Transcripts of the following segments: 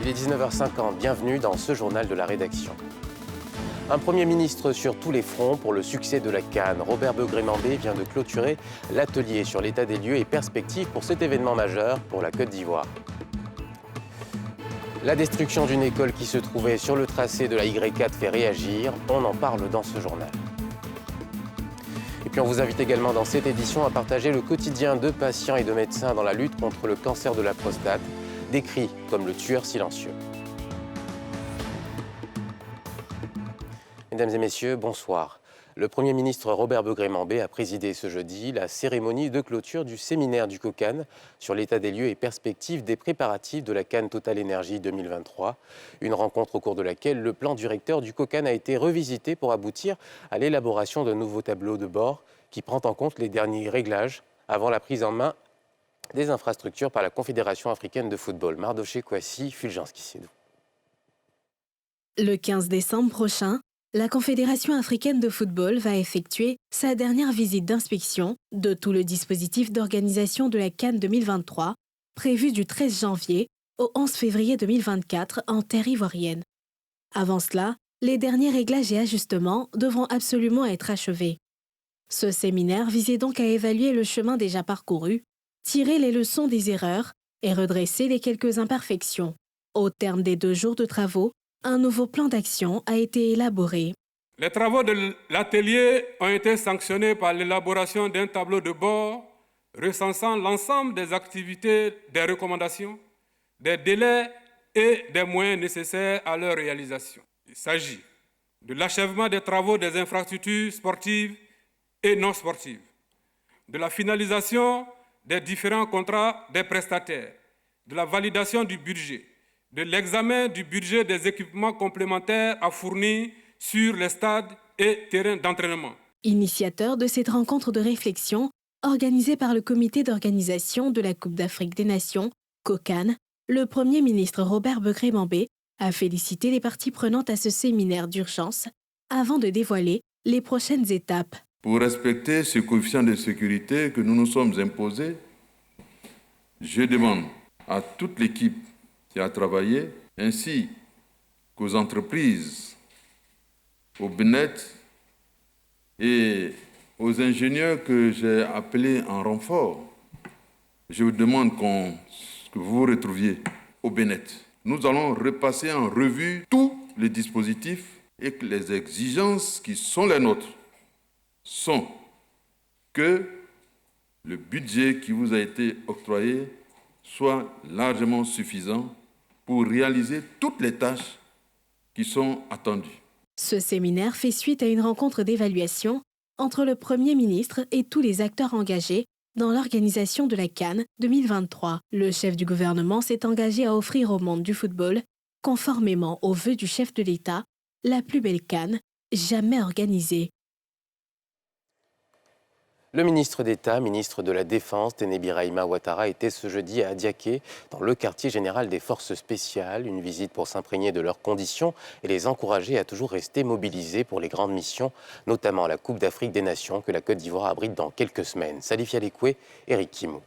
Il est 19h50, bienvenue dans ce journal de la rédaction. Un Premier ministre sur tous les fronts pour le succès de la CAN. Robert Begré-Mambé vient de clôturer l'atelier sur l'état des lieux et perspectives pour cet événement majeur pour la Côte d'Ivoire. La destruction d'une école qui se trouvait sur le tracé de la Y4 fait réagir. On en parle dans ce journal. Et puis on vous invite également dans cette édition à partager le quotidien de patients et de médecins dans la lutte contre le cancer de la prostate, décrit comme le tueur silencieux. Mesdames et messieurs, bonsoir. Le Premier ministre Robert Begré-Mambé a présidé ce jeudi la cérémonie de clôture du séminaire du COCAN sur l'état des lieux et perspectives des préparatifs de la CAN Total Energy 2023. Une rencontre au cours de laquelle le plan directeur du COCAN a été revisité pour aboutir à l'élaboration d'un nouveau tableau de bord qui prend en compte les derniers réglages avant la prise en main des infrastructures par la Confédération africaine de football. Mardoché Kouassi, Fulgence Kissédou. Le 15 décembre prochain, la Confédération africaine de football va effectuer sa dernière visite d'inspection de tout le dispositif d'organisation de la CAN 2023, prévu du 13 janvier au 11 février 2024 en terre ivoirienne. Avant cela, les derniers réglages et ajustements devront absolument être achevés. Ce séminaire visait donc à évaluer le chemin déjà parcouru, tirer les leçons des erreurs et redresser les quelques imperfections. Au terme des 2 jours de travaux, un nouveau plan d'action a été élaboré. Les travaux de l'atelier ont été sanctionnés par l'élaboration d'un tableau de bord recensant l'ensemble des activités, des recommandations, des délais et des moyens nécessaires à leur réalisation. Il s'agit de l'achèvement des travaux des infrastructures sportives et non sportives, de la finalisation des différents contrats des prestataires, de la validation du budget, de l'examen du budget des équipements complémentaires à fournir sur les stades et terrains d'entraînement. Initiateur de cette rencontre de réflexion, organisée par le comité d'organisation de la Coupe d'Afrique des Nations, COCAN, le Premier ministre Robert Begré-Mambé a félicité les parties prenantes à ce séminaire d'urgence avant de dévoiler les prochaines étapes. Pour respecter ce coefficient de sécurité que nous nous sommes imposés, je demande à toute l'équipe qui a travaillé, ainsi qu'aux entreprises, au BNET et aux ingénieurs que j'ai appelés en renfort, je vous demande que vous vous retrouviez au BNET. Nous allons repasser en revue tous les dispositifs et que les exigences qui sont les nôtres sont que le budget qui vous a été octroyé soit largement suffisant pour réaliser toutes les tâches qui sont attendues. Ce séminaire fait suite à une rencontre d'évaluation entre le Premier ministre et tous les acteurs engagés dans l'organisation de la CAN 2023. Le chef du gouvernement s'est engagé à offrir au monde du football, conformément aux vœux du chef de l'État, la plus belle CAN jamais organisée. Le ministre d'État, ministre de la Défense, Téné Birahima Ouattara, était ce jeudi à Adiaké, dans le quartier général des forces spéciales. Une visite pour s'imprégner de leurs conditions et les encourager à toujours rester mobilisés pour les grandes missions, notamment la Coupe d'Afrique des Nations que la Côte d'Ivoire abrite dans quelques semaines. Salif Yalekwe, Eric Kimou.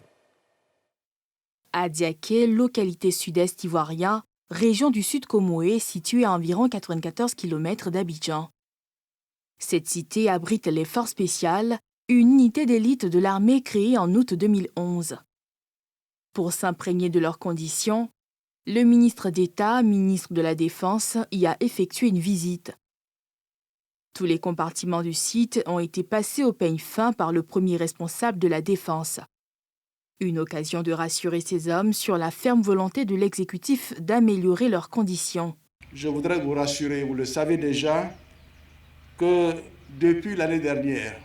Adiaké, localité sud-est ivoirien, région du Sud Comoé, située à environ 94 km d'Abidjan. Cette cité abrite les forces spéciales, une unité d'élite de l'armée créée en août 2011. Pour s'imprégner de leurs conditions, le ministre d'État, ministre de la Défense, y a effectué une visite. Tous les compartiments du site ont été passés au peigne fin par le premier responsable de la Défense. Une occasion de rassurer ces hommes sur la ferme volonté de l'exécutif d'améliorer leurs conditions. Je voudrais vous rassurer, vous le savez déjà, que depuis l'année dernière,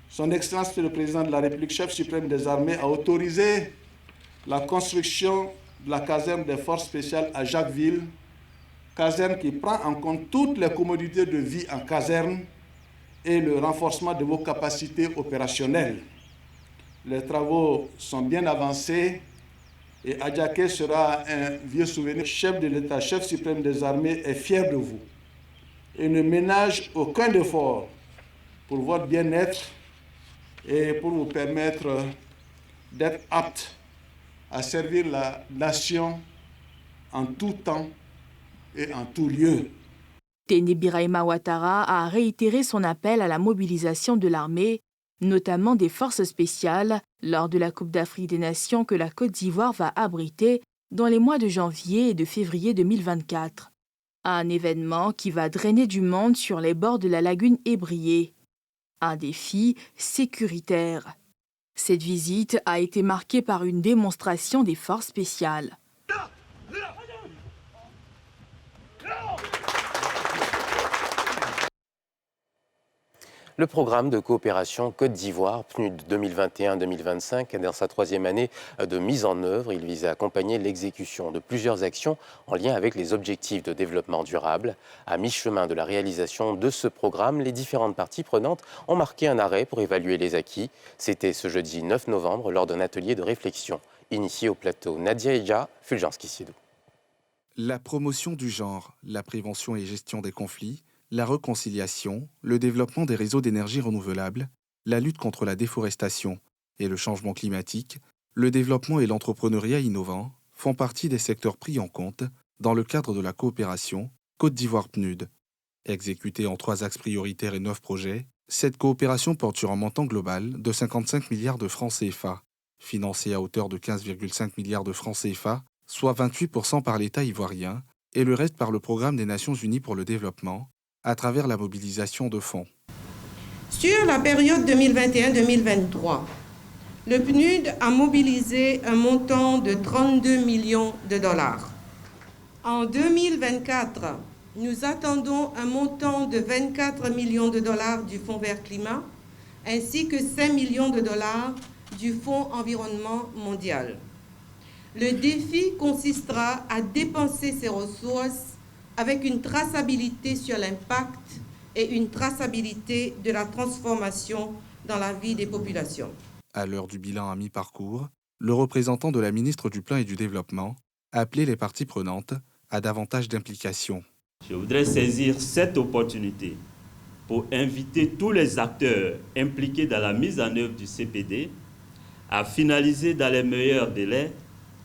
Son Excellence le Président de la République, chef suprême des armées, a autorisé la construction de la caserne des forces spéciales à Jacquesville, caserne qui prend en compte toutes les commodités de vie en caserne et le renforcement de vos capacités opérationnelles. Les travaux sont bien avancés Et Adjaké sera un vieux souvenir. Chef de l'État, chef suprême des armées, est fier de vous et ne ménage aucun effort pour votre bien-être et pour vous permettre d'être apte à servir la nation en tout temps et en tout lieu. Téné Birahima Ouattara a réitéré son appel à la mobilisation de l'armée, notamment des forces spéciales, lors de la Coupe d'Afrique des Nations que la Côte d'Ivoire va abriter dans les mois de janvier et de février 2024. Un événement qui va drainer du monde sur les bords de la lagune ébriée. Un défi sécuritaire. Cette visite a été marquée par une démonstration des forces spéciales. Le programme de coopération Côte d'Ivoire, PNUD 2021-2025, est dans sa 3e année de mise en œuvre. Il vise à accompagner l'exécution de plusieurs actions en lien avec les objectifs de développement durable. À mi-chemin de la réalisation de ce programme, les différentes parties prenantes ont marqué un arrêt pour évaluer les acquis. C'était ce jeudi 9 novembre lors d'un atelier de réflexion initié au plateau. Nadia Eja, Fulgence Kissidou. La promotion du genre, la prévention et gestion des conflits, la réconciliation, le développement des réseaux d'énergie renouvelable, la lutte contre la déforestation et le changement climatique, le développement et l'entrepreneuriat innovant font partie des secteurs pris en compte dans le cadre de la coopération Côte d'Ivoire PNUD. Exécutée en 3 axes prioritaires et 9 projets, cette coopération porte sur un montant global de 55 milliards de francs CFA, financé à hauteur de 15,5 milliards de francs CFA, soit 28% par l'État ivoirien et le reste par le Programme des Nations Unies pour le développement, à travers la mobilisation de fonds. Sur la période 2021-2023, le PNUD a mobilisé un montant de 32 millions de dollars. En 2024, nous attendons un montant de 24 millions de dollars du Fonds vert climat, ainsi que 5 millions de dollars du Fonds environnement mondial. Le défi consistera à dépenser ces ressources avec une traçabilité sur l'impact et une traçabilité de la transformation dans la vie des populations. À l'heure du bilan à mi-parcours, le représentant de la ministre du Plan et du Développement a appelé les parties prenantes à davantage d'implication. Je voudrais saisir cette opportunité pour inviter tous les acteurs impliqués dans la mise en œuvre du CPD à finaliser dans les meilleurs délais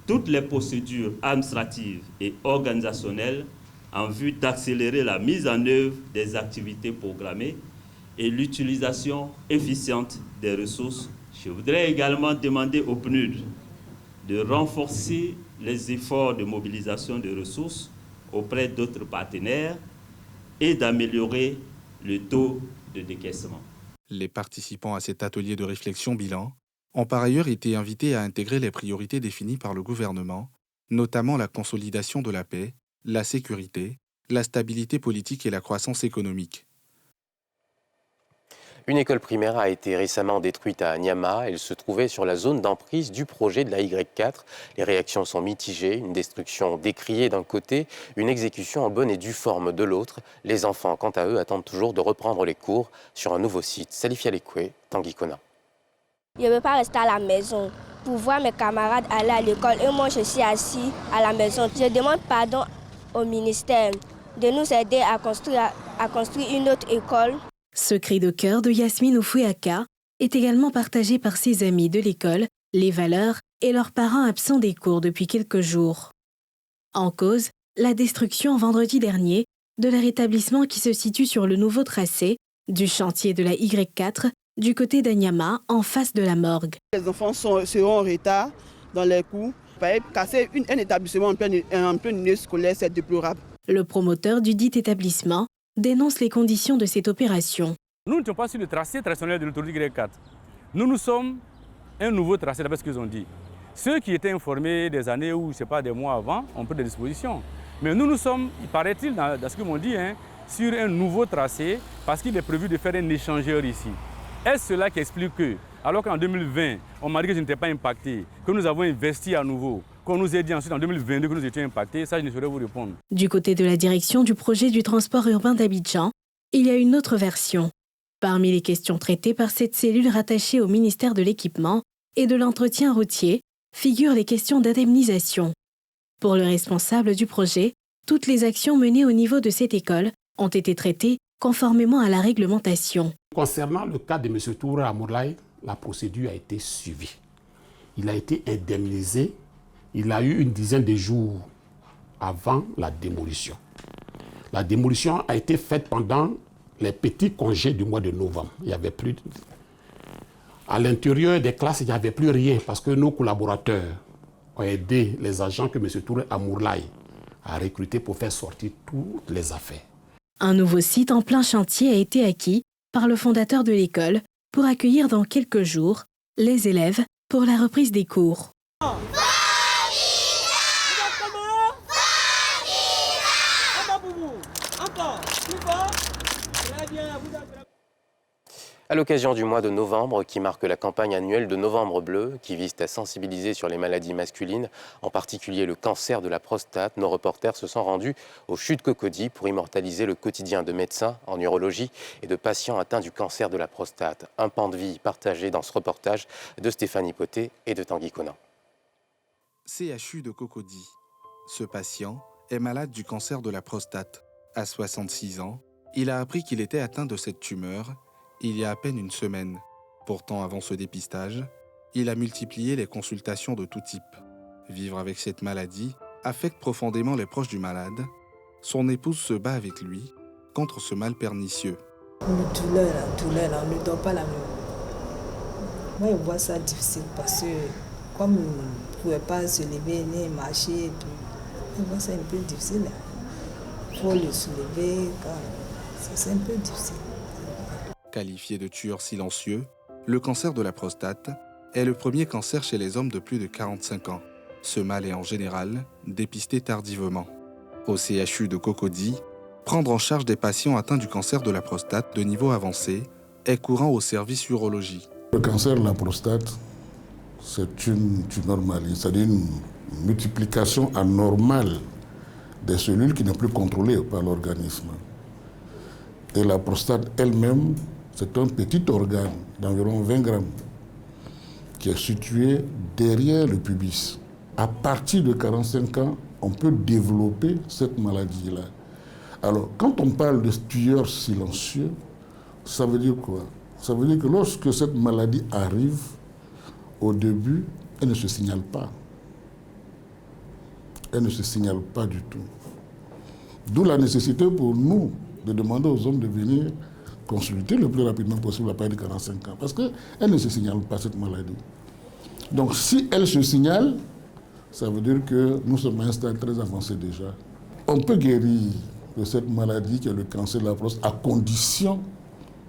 toutes les procédures administratives et organisationnelles en vue d'accélérer la mise en œuvre des activités programmées et l'utilisation efficiente des ressources. Je voudrais également demander au PNUD de renforcer les efforts de mobilisation de ressources auprès d'autres partenaires et d'améliorer le taux de décaissement. Les participants à cet atelier de réflexion bilan ont par ailleurs été invités à intégrer les priorités définies par le gouvernement, notamment la consolidation de la paix, la sécurité, la stabilité politique et la croissance économique. Une école primaire a été récemment détruite à Nyama. Elle se trouvait sur la zone d'emprise du projet de la Y4. Les réactions sont mitigées. Une destruction décriée d'un côté, une exécution en bonne et due forme de l'autre. Les enfants, quant à eux, attendent toujours de reprendre les cours sur un nouveau site. Salifia Lekwe, Tanguy Kona. Je ne veux pas rester à la maison pour voir mes camarades aller à l'école et moi je suis assis à la maison. Je demande pardon au ministère de nous aider à construire une autre école. Ce cri de cœur de Yasmine Oufouaka est également partagé par ses amis de l'école, les valeurs et leurs parents absents des cours depuis quelques jours. En cause, la destruction vendredi dernier de leur établissement qui se situe sur le nouveau tracé du chantier de la Y4 du côté d'Anyama, en face de la morgue. Les enfants seront en retard dans les cours. Casser un établissement en pleine année scolaire, c'est déplorable. Le promoteur du dit établissement dénonce les conditions de cette opération. Nous ne sommes pas sur le tracé traditionnel de l'autoroute Y4. Nous sommes un nouveau tracé, d'après ce qu'ils ont dit. Ceux qui étaient informés des années ou, je ne sais pas, des mois avant, ont pris des dispositions. Mais nous sommes, il paraît-il, dans ce qu'ils m'ont dit, sur un nouveau tracé, parce qu'il est prévu de faire un échangeur ici. Est-ce cela qui explique que, alors qu'en 2020, on m'a dit que je n'étais pas impacté, que nous avons investi à nouveau, qu'on nous ait dit ensuite en 2022 que nous étions impactés, ça je ne saurais vous répondre. Du côté de la direction du projet du transport urbain d'Abidjan, il y a une autre version. Parmi les questions traitées par cette cellule rattachée au ministère de l'Équipement et de l'Entretien routier, figurent les questions d'indemnisation. Pour le responsable du projet, toutes les actions menées au niveau de cette école ont été traitées conformément à la réglementation. Concernant le cas de M. Touré à Mourlaye, la procédure a été suivie. Il a été indemnisé. Il a eu une dizaine de jours avant la démolition. La démolition a été faite pendant les petits congés du mois de novembre. Il y avait plus à l'intérieur des classes, il n'y avait plus rien parce que nos collaborateurs ont aidé les agents que M. Touré à Mourlaye a recrutés pour faire sortir toutes les affaires. Un nouveau site en plein chantier a été acquis par le fondateur de l'école pour accueillir dans quelques jours les élèves pour la reprise des cours. À l'occasion du mois de novembre, qui marque la campagne annuelle de Novembre Bleu, qui vise à sensibiliser sur les maladies masculines, en particulier le cancer de la prostate, nos reporters se sont rendus au CHU de Cocody pour immortaliser le quotidien de médecins en urologie et de patients atteints du cancer de la prostate. Un pan de vie partagé dans ce reportage de Stéphanie Poté et de Tanguy Conan. CHU de Cocody. Ce patient est malade du cancer de la prostate. À 66 ans, il a appris qu'il était atteint de cette tumeur il y a à peine une semaine. Pourtant, avant ce dépistage, il a multiplié les consultations de tout type. Vivre avec cette maladie affecte profondément les proches du malade. Son épouse se bat avec lui contre ce mal pernicieux. Une douleur, on ne dort pas la nuit. Moi, je vois ça difficile parce que comme on ne pouvait pas se lever ni marcher, je vois ça un peu difficile. Il faut le soulever, c'est un peu difficile. Qualifié de tueur silencieux, le cancer de la prostate est le premier cancer chez les hommes de plus de 45 ans. Ce mal est en général dépisté tardivement. Au CHU de Cocody, prendre en charge des patients atteints du cancer de la prostate de niveau avancé est courant au service urologie. Le cancer de la prostate, c'est une tumeur maligne, c'est-à-dire une multiplication anormale des cellules qui n'est plus contrôlée par l'organisme. Et la prostate elle-même, c'est un petit organe d'environ 20 grammes qui est situé derrière le pubis. À partir de 45 ans, on peut développer cette maladie-là. Alors, quand on parle de tueur silencieux, ça veut dire quoi? Ça veut dire que lorsque cette maladie arrive, au début, elle ne se signale pas. Elle ne se signale pas du tout. D'où la nécessité pour nous de demander aux hommes de venir consulter le plus rapidement possible à partir de 45 ans. Parce qu'elle ne se signale pas, cette maladie. Donc si elle se signale, ça veut dire que nous sommes à un stade très avancé déjà. On peut guérir de cette maladie qui est le cancer de la prostate à condition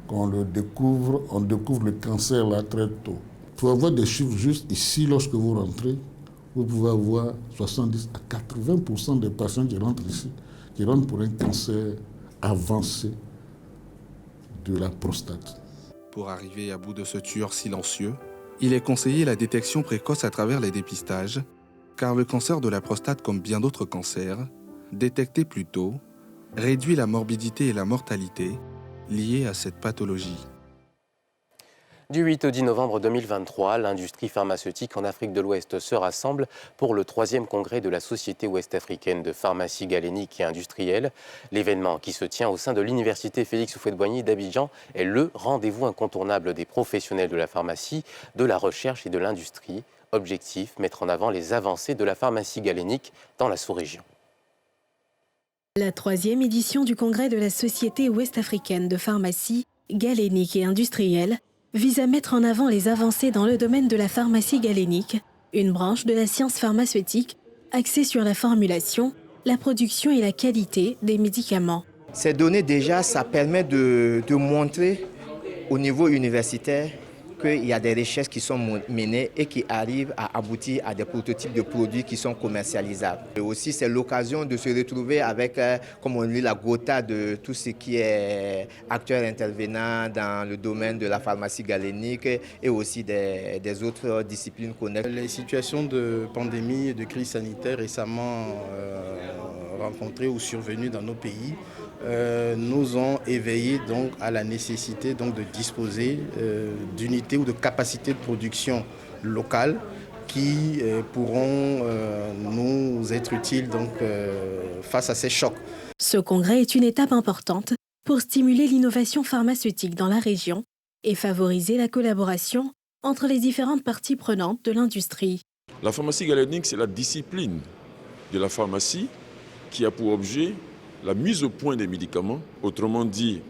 qu'on le découvre, on découvre le cancer là très tôt. Pour avoir des chiffres justes, ici, lorsque vous rentrez, vous pouvez avoir 70 à 80% des patients qui rentrent ici, qui rentrent pour un cancer avancé de la prostate. Pour arriver à bout de ce tueur silencieux, il est conseillé la détection précoce à travers les dépistages, car le cancer de la prostate, comme bien d'autres cancers, détecté plus tôt, réduit la morbidité et la mortalité liées à cette pathologie. Du 8 au 10 novembre 2023, l'industrie pharmaceutique en Afrique de l'Ouest se rassemble pour le 3e congrès de la Société ouest-africaine de pharmacie galénique et industrielle. L'événement, qui se tient au sein de l'université Félix Houphouët-Boigny d'Abidjan, est le rendez-vous incontournable des professionnels de la pharmacie, de la recherche et de l'industrie. Objectif, mettre en avant les avancées de la pharmacie galénique dans la sous-région. La 3e édition du congrès de la Société ouest-africaine de pharmacie galénique et industrielle vise à mettre en avant les avancées dans le domaine de la pharmacie galénique, une branche de la science pharmaceutique axée sur la formulation, la production et la qualité des médicaments. Ces données déjà, ça permet de montrer au niveau universitaire qu'il y a des recherches qui sont menées et qui arrivent à aboutir à des prototypes de produits qui sont commercialisables. Et aussi, c'est l'occasion de se retrouver avec, comme on dit, la gotha de tout ce qui est acteurs intervenants dans le domaine de la pharmacie galénique et aussi des autres disciplines connexes. Les situations de pandémie et de crise sanitaire récemment rencontrées ou survenues dans nos pays nous ont éveillés donc à la nécessité donc de disposer d'unités ou de capacités de production locales qui pourront nous être utiles donc, face à ces chocs. Ce congrès est une étape importante pour stimuler l'innovation pharmaceutique dans la région et favoriser la collaboration entre les différentes parties prenantes de l'industrie. La pharmacie galénique, c'est la discipline de la pharmacie qui a pour objet la mise au point des médicaments, autrement dit,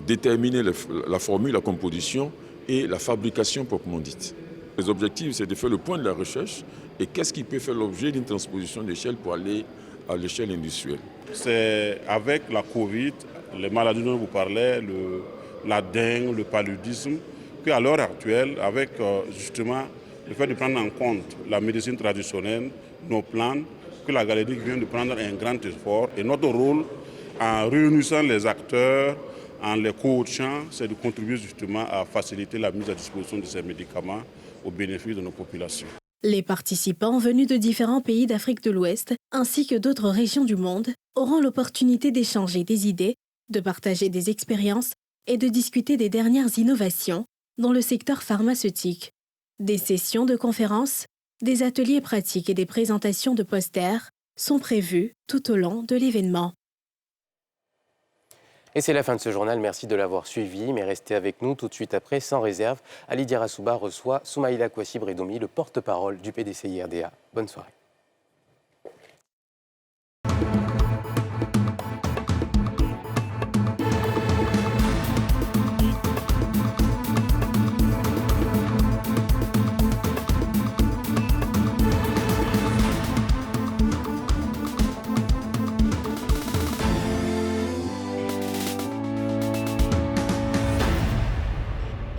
déterminer la formule, la composition et la fabrication proprement dite. Les objectifs, c'est de faire le point de la recherche et qu'est-ce qui peut faire l'objet d'une transposition d'échelle pour aller à l'échelle industrielle. C'est avec la Covid, les maladies dont vous parlez, la dengue, le paludisme, qu'à l'heure actuelle, avec justement le fait de prendre en compte la médecine traditionnelle, nos plans, que la Galénique vient de prendre un grand effort. Et notre rôle, en réunissant les acteurs, en les coachant, c'est de contribuer justement à faciliter la mise à disposition de ces médicaments au bénéfice de nos populations. Les participants venus de différents pays d'Afrique de l'Ouest ainsi que d'autres régions du monde auront l'opportunité d'échanger des idées, de partager des expériences et de discuter des dernières innovations dans le secteur pharmaceutique. Des sessions de conférences, des ateliers pratiques et des présentations de posters sont prévus tout au long de l'événement. Et c'est la fin de ce journal, merci de l'avoir suivi, mais restez avec nous tout de suite après, sans réserve. Ali Diarra Souba reçoit Soumaïla Kouassi Bredoumi, le porte-parole du PDCI-RDA. Bonne soirée.